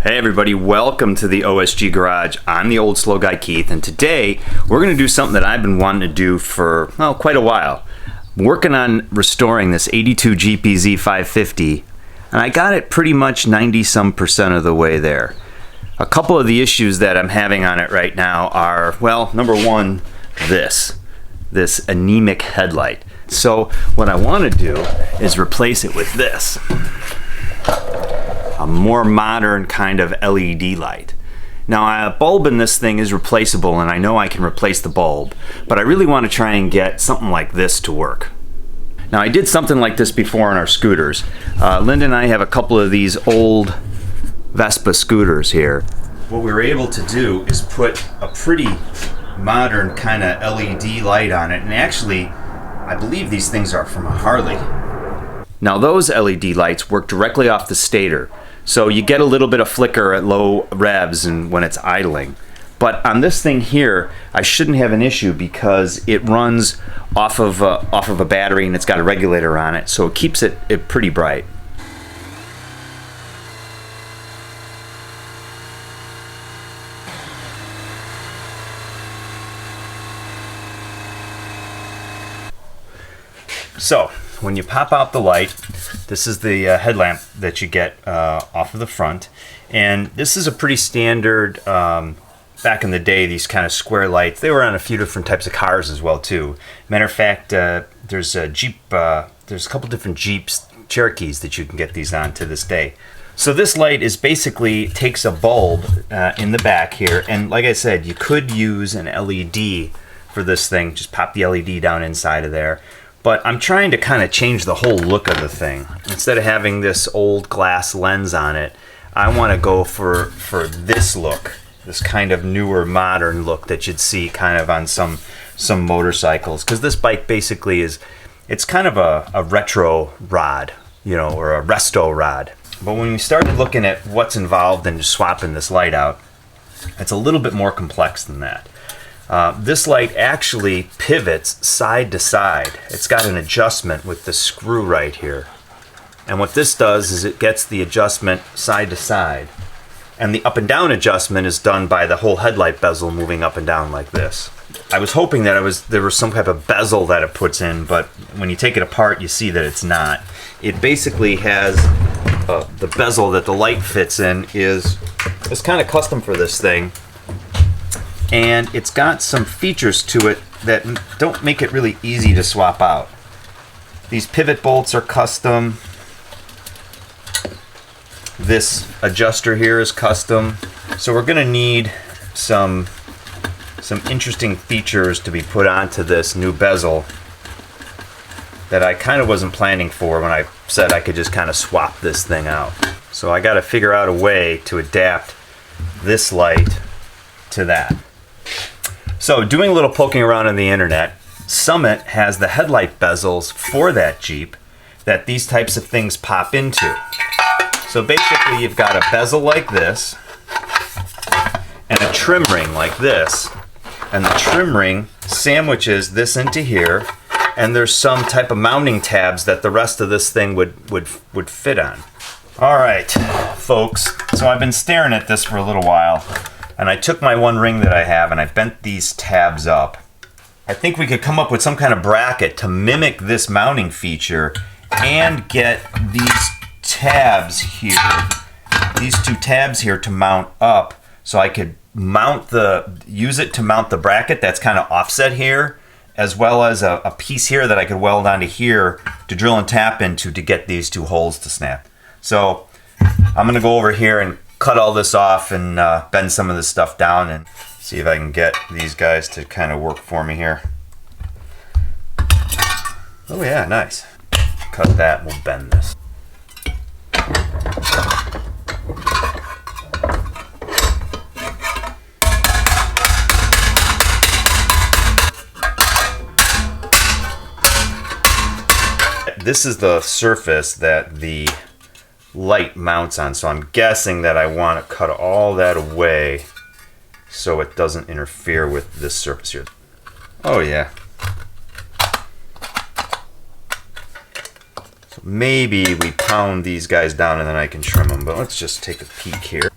Hey everybody, welcome to the OSG Garage. I'm the old slow guy Keith, and today we're going to do something that I've been wanting to do for, well, quite a while. I'm working on restoring this 82 GPZ 550, and I got it pretty much 90% of the way there. A couple of the issues that I'm having on it right now are, well, number one, this anemic headlight. So what I want to do is replace it with this. A more modern kind of LED light. Now, a bulb in this thing is replaceable, and I know I can replace the bulb, but I really want to try and get something like this to work. Now, I did something like this before on our scooters. Linda and I have a couple of these old Vespa scooters here. What we were able to do is put a pretty modern kind of LED light on it, and actually, I believe these things are from a Harley. Now, those LED lights work directly off the stator. So you get a little bit of flicker at low revs and when it's idling. But on this thing here, I shouldn't have an issue because it runs off of a battery and it's got a regulator on it, so it keeps it pretty bright. So when you pop out the light, this is the headlamp that you get off of the front, and this is a pretty standard, back in the day, these kind of square lights. They were on a few different types of cars as well too. Matter of fact, there's a Jeep, there's a couple different Jeeps, Cherokees that you can get these on to this day. So this light is basically takes a bulb in the back here, and like I said, you could use an LED for this thing. Just pop the LED down inside of there. But I'm trying to kind of change the whole look of the thing. Instead of having this old glass lens on it, I want to go for this look, this kind of newer, modern look that you'd see kind of on some motorcycles. Because this bike basically it's kind of a retro rod, you know, or a resto rod. But when we started looking at what's involved in just swapping this light out, it's a little bit more complex than that. This light actually pivots side to side. It's got an adjustment with the screw right here. And what this does is it gets the adjustment side to side. And the up and down adjustment is done by the whole headlight bezel moving up and down like this. I was hoping that there was some type of bezel that it puts in, but when you take it apart, you see that it's not. It basically has the bezel that the light fits in is kind of custom for this thing. And it's got some features to it that don't make it really easy to swap out. These pivot bolts are custom. This adjuster here is custom. So we're going to need some interesting features to be put onto this new bezel that I kind of wasn't planning for when I said I could just kind of swap this thing out. So I got to figure out a way to adapt this light to that. So doing a little poking around on the internet, Summit has the headlight bezels for that Jeep that these types of things pop into. So basically you've got a bezel like this and a trim ring like this, and the trim ring sandwiches this into here, and there's some type of mounting tabs that the rest of this thing would fit on. All right, folks, so I've been staring at this for a little while. And I took my one ring that I have and I bent these tabs up. I think we could come up with some kind of bracket to mimic this mounting feature and get these tabs here, these two tabs here to mount up, so I could use it to mount the bracket that's kind of offset here, as well as a piece here that I could weld onto here to drill and tap into to get these two holes to snap. So I'm gonna go over here and cut all this off and bend some of this stuff down and see if I can get these guys to kind of work for me here. Oh yeah, nice. Cut that and we'll bend this. This is the surface that the light mounts on, so I'm guessing that I want to cut all that away so it doesn't interfere with this surface here. Oh yeah. So maybe we pound these guys down and then I can trim them, but let's just take a peek here.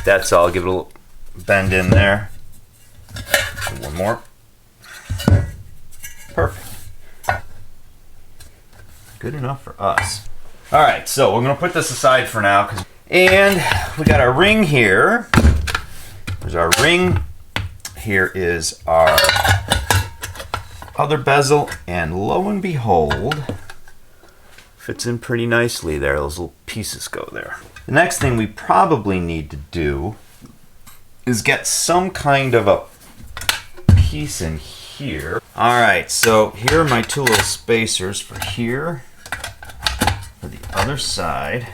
That's all. Give it a little bend in there. And one more. Perfect. Good enough for us. All right, so we're gonna put this aside for now, and we got our ring here. There's our ring. Here is our other bezel, and lo and behold, fits in pretty nicely there. Those little pieces go there. The next thing we probably need to do is get some kind of a piece in here. All right, so here are my two little spacers for here, for the other side.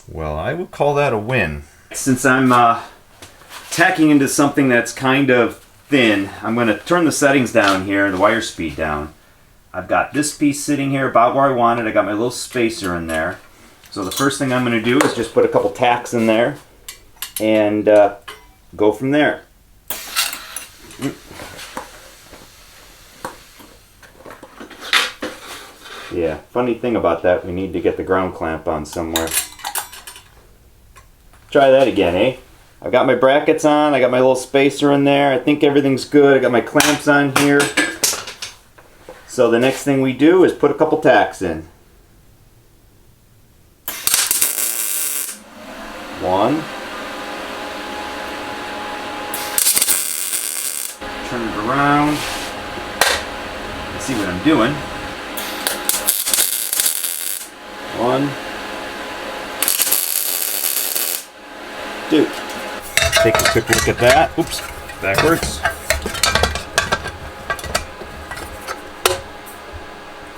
Well, I would call that a win. Since I'm tacking into something that's kind of thin, I'm going to turn the settings down here, the wire speed down. I've got this piece sitting here about where I want it. I got my little spacer in there. So the first thing I'm going to do is just put a couple tacks in there and go from there. Yeah, funny thing about that, we need to get the ground clamp on somewhere. Try that again, eh? I've got my brackets on, I got my little spacer in there, I think everything's good, I got my clamps on here. So the next thing we do is put a couple tacks in. One. Turn it around. Let's see what I'm doing. One. Two. Take a quick look at that. Oops, backwards.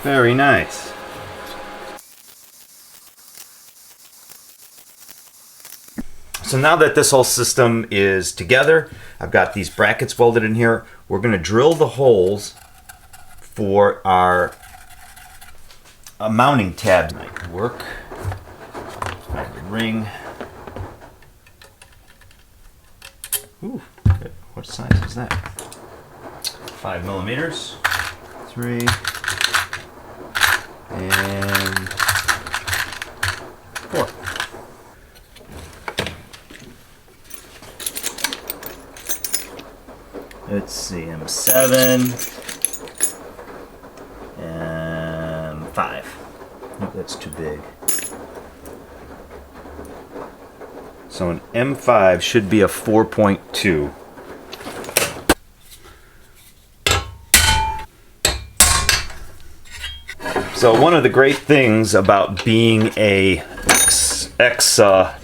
Very nice. So now that this whole system is together, I've got these brackets welded in here. We're going to drill the holes for our mounting tabs. Might work. Grab the ring. Ooh, good. What size is that? 5 millimeters. 3. And 4. Let's see, M7 and 5. Nope, that's too big. So an M5 should be a 4.2. So one of the great things about being a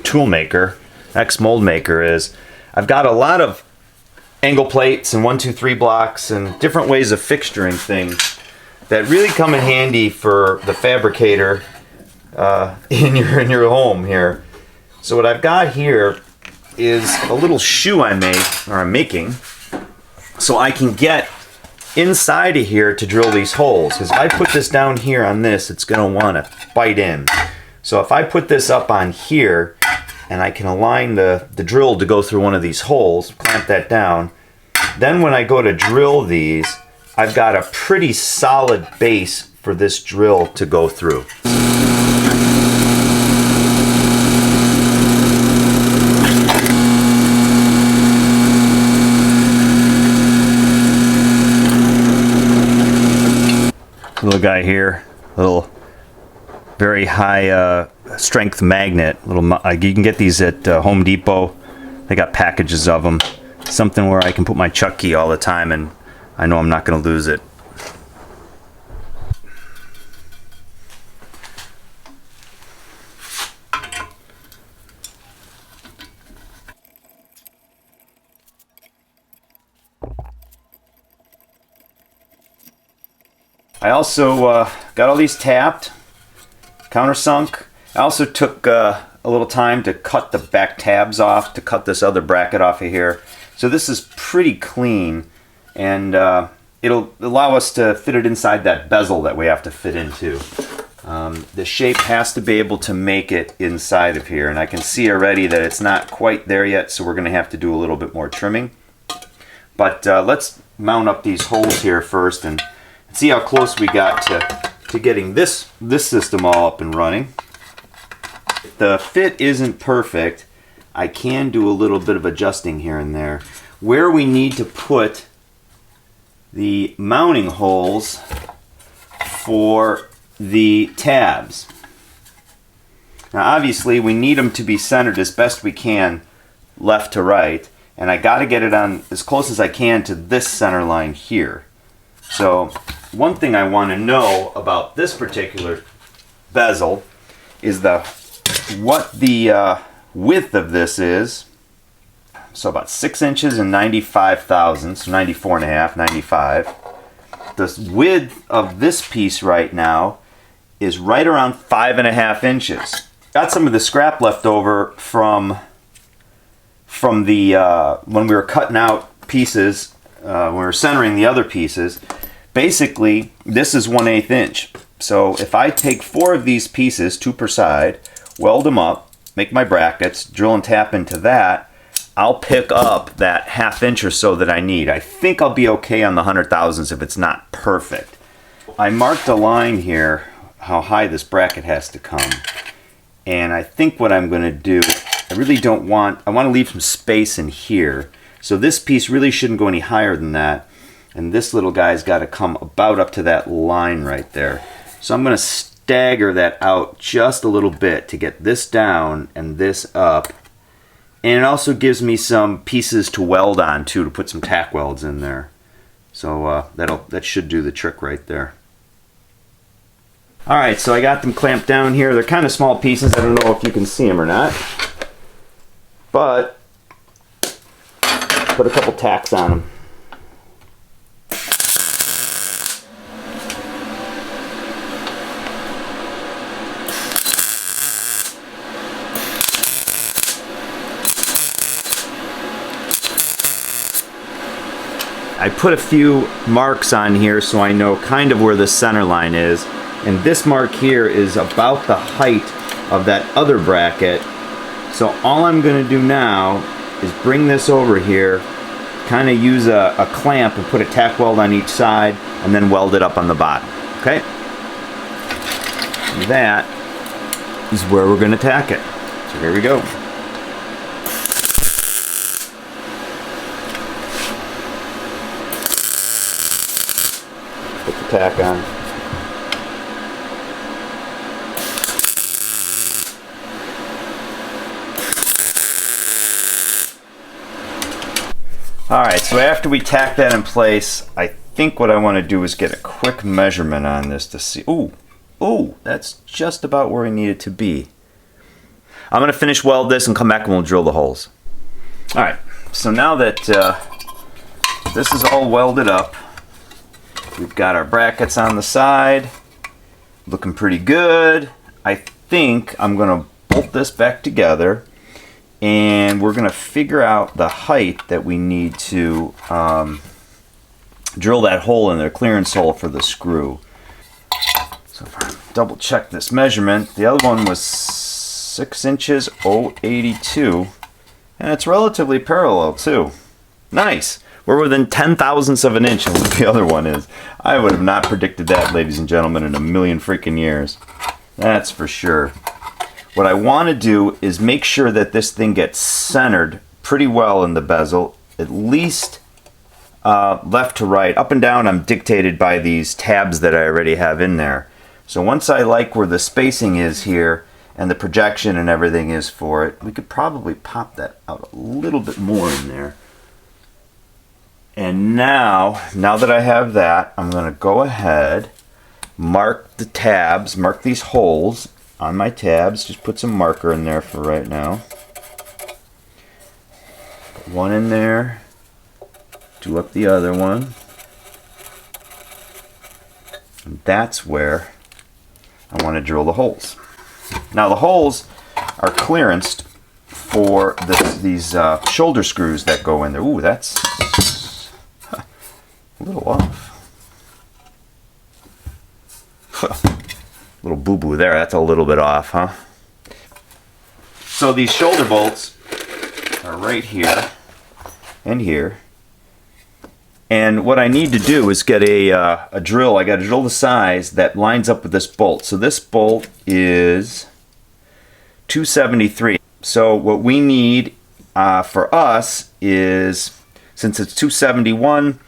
tool maker, mold maker, is I've got a lot of angle plates and 1, 2, 3 blocks and different ways of fixturing things that really come in handy for the fabricator in your home here. So what I've got here is a little shoe I'm making, so I can get inside of here to drill these holes. Because if I put this down here on this, it's going to want to bite in. So if I put this up on here, and I can align the drill to go through one of these holes, clamp that down, then when I go to drill these, I've got a pretty solid base for this drill to go through. Little guy here, little very high strength magnet. You can get these at Home Depot. They got packages of them. Something where I can put my chuck key all the time and I know I'm not going to lose it. I also got all these tapped, countersunk. I also took a little time to cut the back tabs off, to cut this other bracket off of here. So this is pretty clean, and it'll allow us to fit it inside that bezel that we have to fit into. The shape has to be able to make it inside of here, and I can see already that it's not quite there yet, so we're going to have to do a little bit more trimming. But let's mount up these holes here first and see how close we got to getting this system all up and running. The fit isn't perfect. I can do a little bit of adjusting here and there. Where we need to put the mounting holes for the tabs. Now obviously we need them to be centered as best we can left to right, and I got to get it on as close as I can to this center line here. So one thing I want to know about this particular bezel is what the width of this is. So about 6 inches and 95 thousandths, so 94 and a half, 95. The width of this piece right now is right around 5.5 inches. Got some of the scrap left over from the when we were cutting out pieces, when we were centering the other pieces. Basically, this is 1/8 inch. So if I take 4 of these pieces, 2 per side, weld them up, make my brackets, drill and tap into that, I'll pick up that 1/2 inch or so that I need. I think I'll be okay on the 100 thousandths if it's not perfect. I marked a line here, how high this bracket has to come. And I think what I'm going to do, I want to leave some space in here. So this piece really shouldn't go any higher than that. And this little guy's got to come about up to that line right there. So I'm going to stagger that out just a little bit to get this down and this up. And it also gives me some pieces to weld on too, to put some tack welds in there. So that should do the trick right there. Alright, so I got them clamped down here. They're kind of small pieces. I don't know if you can see them or not. But put a couple tacks on them. I put a few marks on here so I know kind of where the center line is. And this mark here is about the height of that other bracket. So all I'm going to do now is bring this over here, kind of use a clamp and put a tack weld on each side, and then weld it up on the bottom. Okay? That is where we're going to tack it. So here we go. Put the tack on. Alright, so after we tack that in place, I think what I want to do is get a quick measurement on this to see. Ooh, that's just about where we need it to be. I'm going to finish weld this and come back and we'll drill the holes. Alright, so now that this is all welded up, we've got our brackets on the side, looking pretty good. I think I'm going to bolt this back together. And we're going to figure out the height that we need to drill that hole in there, clearance hole for the screw. So if I double check this measurement, the other one was 6 inches 082, and it's relatively parallel too. Nice. We're within 10 thousandths of an inch of what the other one is. I would have not predicted that, ladies and gentlemen, in a million freaking years. That's for sure. What I want to do is make sure that this thing gets centered pretty well in the bezel, at least left to right. Up and down I'm dictated by these tabs that I already have in there. So once I like where the spacing is here and the projection and everything is for it, we could probably pop that out a little bit more in there. And now that I have that, I'm going to go ahead, mark the tabs, mark these holes on my tabs. Just put some marker in there for right now. Put one in there. Do up the other one. And that's where I want to drill the holes. Now the holes are clearanced for these shoulder screws that go in there. Ooh, that's a little off. Little boo-boo there, that's a little bit off, huh? So these shoulder bolts are right here and here. And what I need to do is get a drill. I got to drill the size that lines up with this bolt. So this bolt is 273. So what we need for us is, since it's 271,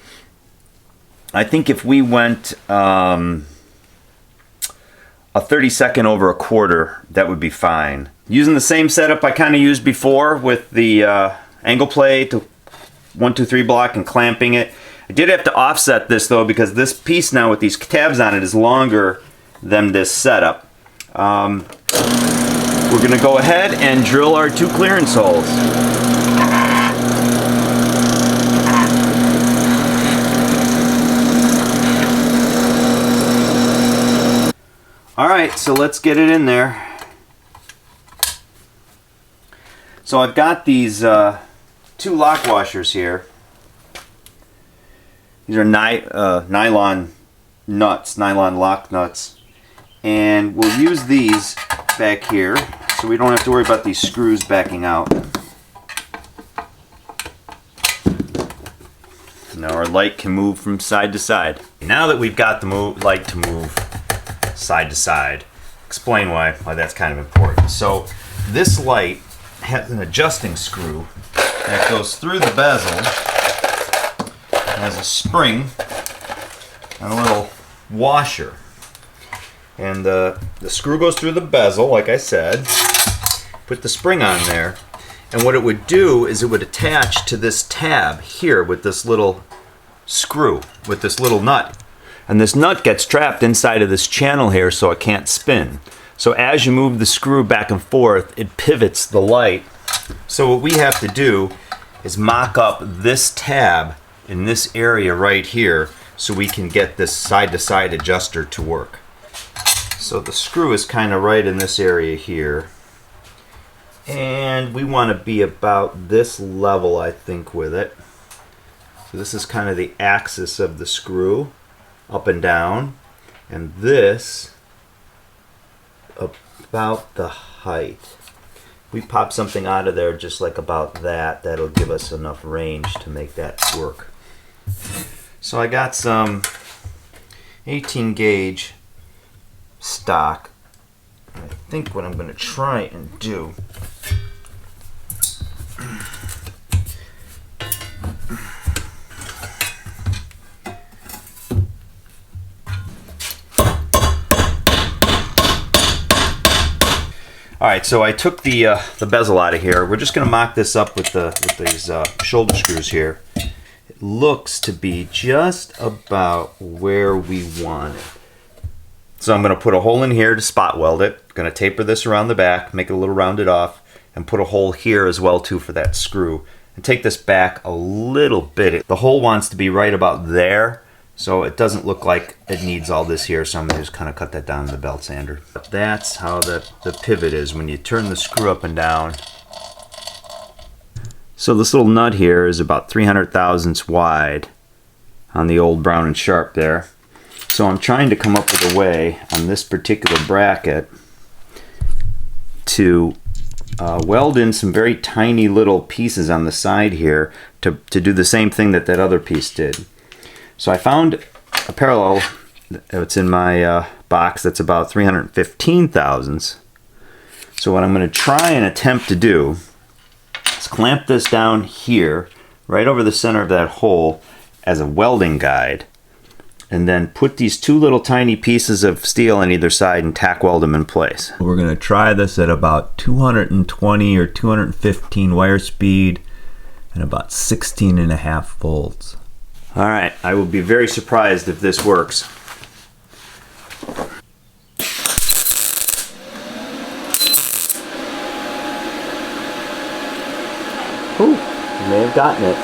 I think if we went a 32nd over a quarter, that would be fine. Using the same setup I kind of used before with the angle plate, 1, 2, 3 block, and clamping it. I did have to offset this though, because this piece now with these tabs on it is longer than this setup. We're going to go ahead and drill our 2 clearance holes. Alright, so let's get it in there. So I've got these 2 lock washers here. These are nylon nuts, nylon lock nuts. And we'll use these back here so we don't have to worry about these screws backing out. Now our light can move from side to side. Now that we've got the light to move side to side, explain why that's kind of important. So this light has an adjusting screw that goes through the bezel. It has a spring and a little washer. And the screw goes through the bezel, like I said. Put the spring on there. And what it would do is it would attach to this tab here with this little screw, with this little nut. And this nut gets trapped inside of this channel here so it can't spin. So as you move the screw back and forth, it pivots the light. So what we have to do is mock up this tab in this area right here so we can get this side-to-side adjuster to work. So the screw is kind of right in this area here. And we want to be about this level, I think, with it. So this is kind of the axis of the screw, up and down. And this, about the height. We pop something out of there just like about that. That'll give us enough range to make that work. So I got some 18 gauge stock. I think what I'm going to try and do Alright, so I took the bezel out of here. We're just going to mock this up with these shoulder screws here. It looks to be just about where we want it. So I'm going to put a hole in here to spot weld it. Going to taper this around the back, make it a little rounded off, and put a hole here as well too for that screw. And take this back a little bit. The hole wants to be right about there, so it doesn't look like it needs all this here, so I'm going to just kind of cut that down with the belt sander. But that's how the pivot is when you turn the screw up and down. So this little nut here is about 300 thousandths wide on the old Brown and Sharp there. So I'm trying to come up with a way on this particular bracket to weld in some very tiny little pieces on the side here to do the same thing that other piece did. So I found a parallel. It's in my box that's about 315 thousandths. So what I'm going to try and attempt to do is clamp this down here, right over the center of that hole as a welding guide, and then put these 2 little tiny pieces of steel on either side and tack weld them in place. We're going to try this at about 220 or 215 wire speed and about 16.5 volts. Alright, I will be very surprised if this works. Ooh, may have gotten it.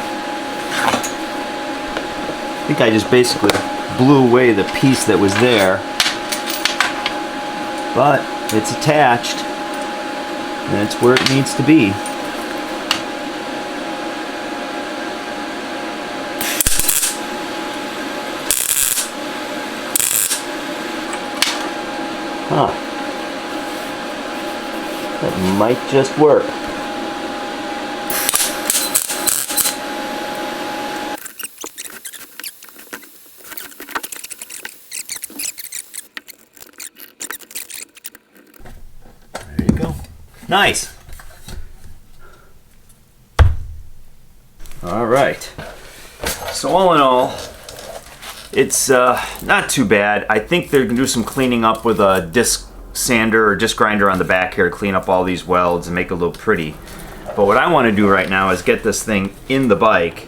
I think I just basically blew away the piece that was there. But it's attached, and it's where it needs to be. Huh. That might just work. There you go. Nice. All right. So all in all, it's not too bad. I think they're gonna do some cleaning up with a disc sander or disc grinder on the back here to clean up all these welds and make it look pretty. But what I want to do right now is get this thing in the bike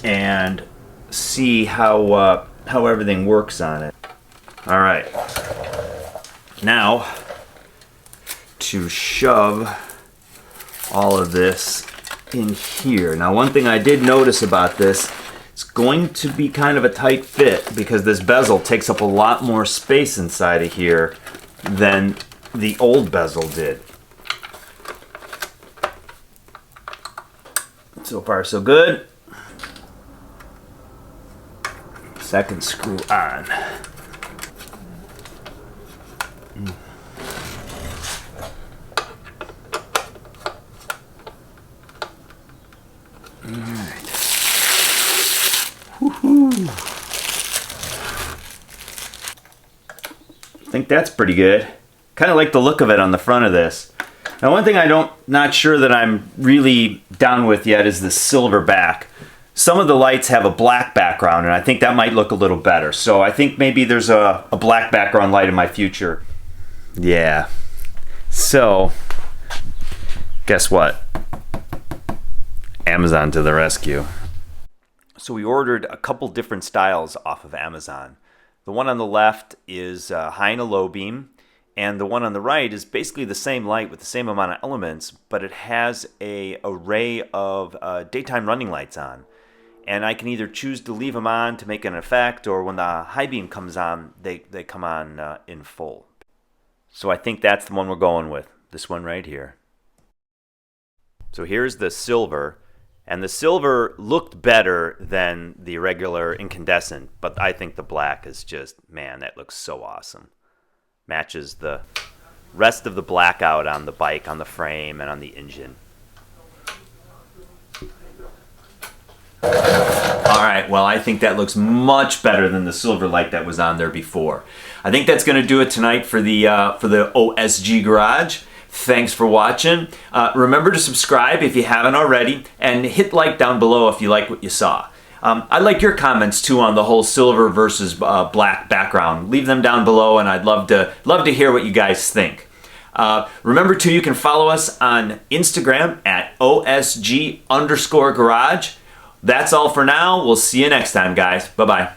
and see how everything works on it. All right. Now to shove all of this in here. Now, one thing I did notice about this, it's going to be kind of a tight fit because this bezel takes up a lot more space inside of here than the old bezel did. So far, so good. Second screw on. Alright. Woohoo! I think that's pretty good. Kind of like the look of it on the front of this. Now, one thing not sure that I'm really down with yet is the silver back. Some of the lights have a black background, and I think that might look a little better. So I think maybe there's a black background light in my future. Yeah. So, guess what? Amazon to the rescue. So we ordered a couple different styles off of Amazon. The one on the left is high and a low beam, and the one on the right is basically the same light with the same amount of elements, but it has an array of daytime running lights on. And I can either choose to leave them on to make an effect, or when the high beam comes on, they come on in full. So I think that's the one we're going with, this one right here. So here's the silver. And the silver looked better than the regular incandescent, but I think the black is just, man, that looks so awesome. Matches the rest of the blackout on the bike, on the frame, and on the engine. All right, well, I think that looks much better than the silver light that was on there before. I think that's going to do it tonight for the OSG Garage. Thanks for watching. Remember to subscribe if you haven't already, and hit like down below if you like what you saw. I'd like your comments too on the whole silver versus black background. Leave them down below, and I'd love to hear what you guys think. Remember too, you can follow us on Instagram at OSG_garage. That's all for now. We'll see you next time, guys. Bye-bye.